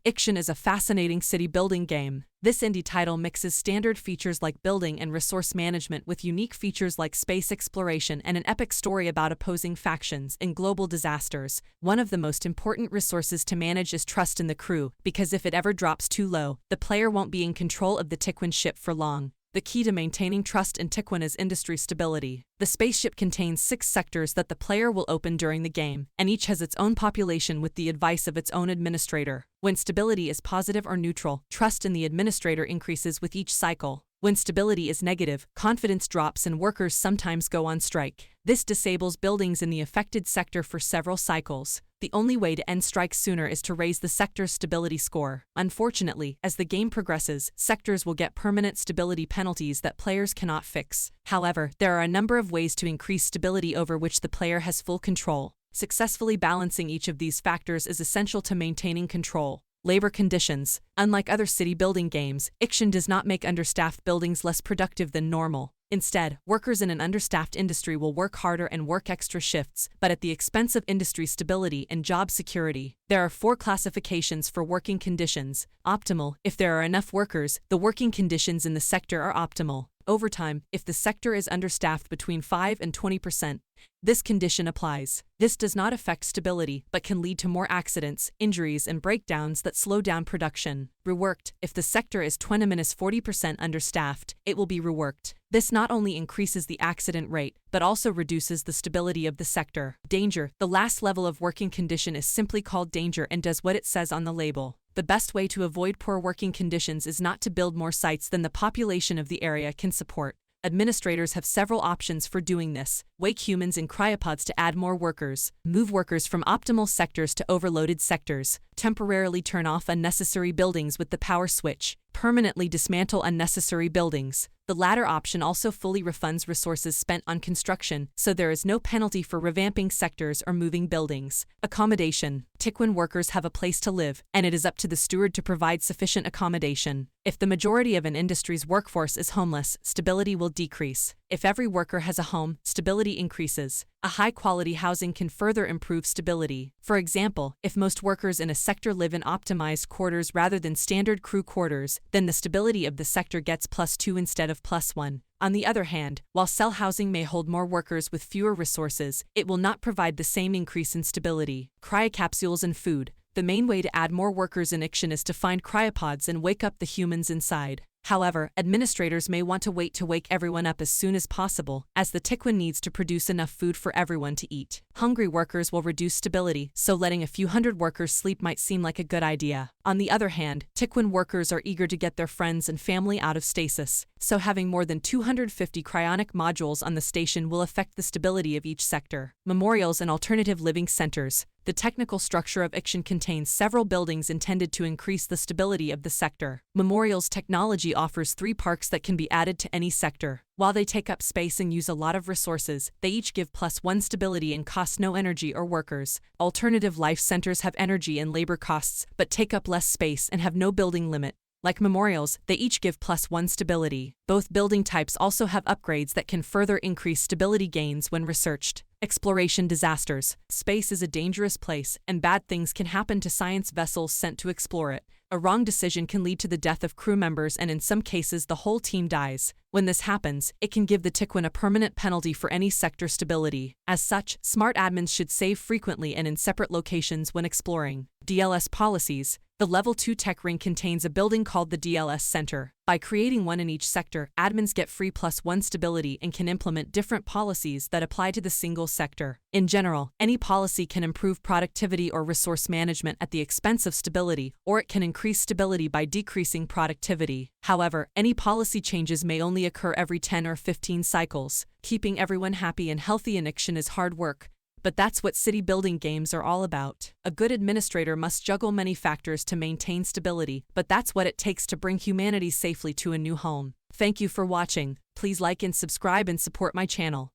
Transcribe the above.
Ixion is a fascinating city-building game. This indie title mixes standard features like building and resource management with unique features like space exploration and an epic story about opposing factions in global disasters. One of the most important resources to manage is trust in the crew, because if it ever drops too low, the player won't be in control of the Tiquin ship for long. The key to maintaining trust in Tiquin is industry stability. The spaceship contains 6 sectors that the player will open during the game, and each has its own population with the advice of its own administrator. When stability is positive or neutral, trust in the administrator increases with each cycle. When stability is negative, confidence drops and workers sometimes go on strike. This disables buildings in the affected sector for several cycles. The only way to end strikes sooner is to raise the sector's stability score. Unfortunately, as the game progresses, sectors will get permanent stability penalties that players cannot fix. However, there are a number of ways to increase stability over which the player has full control. Successfully balancing each of these factors is essential to maintaining control. Labor conditions. Unlike other city-building games, Ixion does not make understaffed buildings less productive than normal. Instead, workers in an understaffed industry will work harder and work extra shifts, but at the expense of industry stability and job security. There are 4 classifications for working conditions. Optimal. If there are enough workers, the working conditions in the sector are optimal. Overtime. If the sector is understaffed between 5 and 20%. This condition applies. This does not affect stability, but can lead to more accidents, injuries, and breakdowns that slow down production. Reworked. If the sector is 20–40% understaffed, it will be reworked. This not only increases the accident rate, but also reduces the stability of the sector. Danger. The last level of working condition is simply called danger and does what it says on the label. The best way to avoid poor working conditions is not to build more sites than the population of the area can support. Administrators have several options for doing this. Wake humans in cryopods to add more workers. Move workers from optimal sectors to overloaded sectors. Temporarily turn off unnecessary buildings with the power switch. Permanently dismantle unnecessary buildings. The latter option also fully refunds resources spent on construction, so there is no penalty for revamping sectors or moving buildings. Accommodation. Tiquin workers have a place to live, and it is up to the steward to provide sufficient accommodation. If the majority of an industry's workforce is homeless, stability will decrease. If every worker has a home, stability increases. A high-quality housing can further improve stability. For example, if most workers in a sector live in optimized quarters rather than standard crew quarters, then the stability of the sector gets +2 instead of +1. On the other hand, while cell housing may hold more workers with fewer resources, it will not provide the same increase in stability. Cryocapsules and food. The main way to add more workers in Ixion is to find cryopods and wake up the humans inside. However, administrators may want to wake everyone up as soon as possible, as the Tiquin needs to produce enough food for everyone to eat. Hungry workers will reduce stability, so letting a few hundred workers sleep might seem like a good idea. On the other hand, Tiquin workers are eager to get their friends and family out of stasis, so having more than 250 cryonic modules on the station will affect the stability of each sector. Memorials and alternative living centers. The technical structure of Ixion contains several buildings intended to increase the stability of the sector. Memorials technology offers 3 parks that can be added to any sector. While they take up space and use a lot of resources, they each give +1 stability and cost no energy or workers. Alternative life centers have energy and labor costs, but take up less space and have no building limit. Like memorials, they each give +1 stability. Both building types also have upgrades that can further increase stability gains when researched. Exploration disasters. Space is a dangerous place, and bad things can happen to science vessels sent to explore it. A wrong decision can lead to the death of crew members, and in some cases the whole team dies. When this happens, it can give the Tiquin a permanent penalty for any sector stability. As such, smart admins should save frequently and in separate locations when exploring. DLS policies. The Level 2 tech ring contains a building called the DLS Center. By creating one in each sector, admins get free +1 stability and can implement different policies that apply to the single sector. In general, any policy can improve productivity or resource management at the expense of stability, or it can increase stability by decreasing productivity. However, any policy changes may only occur every 10 or 15 cycles. Keeping everyone happy and healthy in Ixion is hard work. But that's what city-building games are all about. A good administrator must juggle many factors to maintain stability, but that's what it takes to bring humanity safely to a new home. Thank you for watching. Please like and subscribe and support my channel.